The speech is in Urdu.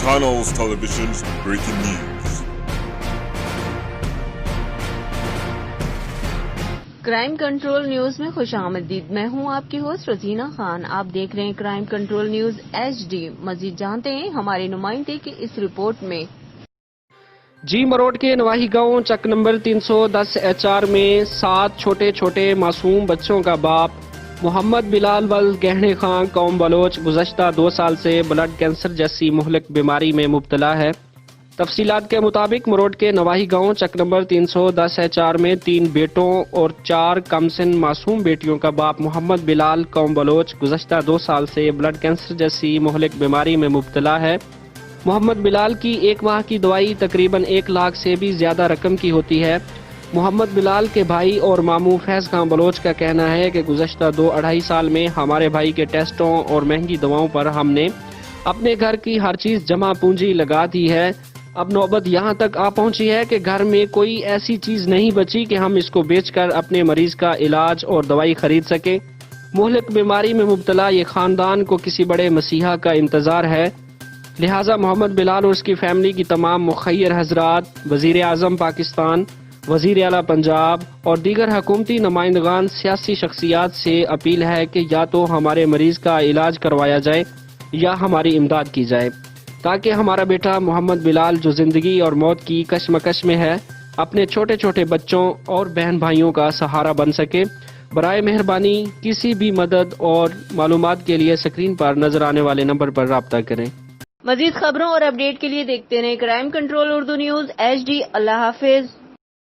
Canals Television's breaking news. Crime control news میں خوش آمدید. میں ہوں آپ کی ہوسٹ رزینہ خان. آپ دیکھ رہے ہیں کرائم کنٹرول نیوز HD. مزید جانتے ہیں ہمارے نمائندے کی اس رپورٹ میں. جی مروڑ کے نواحی گاؤں چک نمبر 310 HR میں 7 چھوٹے چھوٹے معصوم بچوں کا باپ محمد بلال ول گہنے خان قوم بلوچ گزشتہ 2 سال سے بلڈ کینسر جیسی مہلک بیماری میں مبتلا ہے. تفصیلات کے مطابق مروڑ کے نواحی گاؤں چک نمبر 310 HR میں 3 بیٹوں اور 4 کم سن معصوم بیٹیوں کا باپ محمد بلال قوم بلوچ گزشتہ 2 سال سے بلڈ کینسر جیسی مہلک بیماری میں مبتلا ہے. محمد بلال کی 1 ماہ کی دوائی تقریباً 1 لاکھ سے بھی زیادہ رقم کی ہوتی ہے. محمد بلال کے بھائی اور ماموں فیض خان بلوچ کا کہنا ہے کہ گزشتہ 2-2.5 سال میں ہمارے بھائی کے ٹیسٹوں اور مہنگی دواؤں پر ہم نے اپنے گھر کی ہر چیز جمع پونجی لگا دی ہے. اب نوبت یہاں تک آ پہنچی ہے کہ گھر میں کوئی ایسی چیز نہیں بچی کہ ہم اس کو بیچ کر اپنے مریض کا علاج اور دوائی خرید سکیں. مہلک بیماری میں مبتلا یہ خاندان کو کسی بڑے مسیحا کا انتظار ہے. لہٰذا محمد بلال اور اس کی فیملی کی تمام مخیر حضرات، وزیر اعظم پاکستان، وزیر اعلیٰ پنجاب اور دیگر حکومتی نمائندگان، سیاسی شخصیات سے اپیل ہے کہ یا تو ہمارے مریض کا علاج کروایا جائے یا ہماری امداد کی جائے تاکہ ہمارا بیٹا محمد بلال جو زندگی اور موت کی کشمکش میں ہے اپنے چھوٹے چھوٹے بچوں اور بہن بھائیوں کا سہارا بن سکے. برائے مہربانی کسی بھی مدد اور معلومات کے لیے اسکرین پر نظر آنے والے نمبر پر رابطہ کریں. مزید خبروں اور اپڈیٹ کے لیے دیکھتے رہیں crime control Urdu news HD. اللہ حافظ.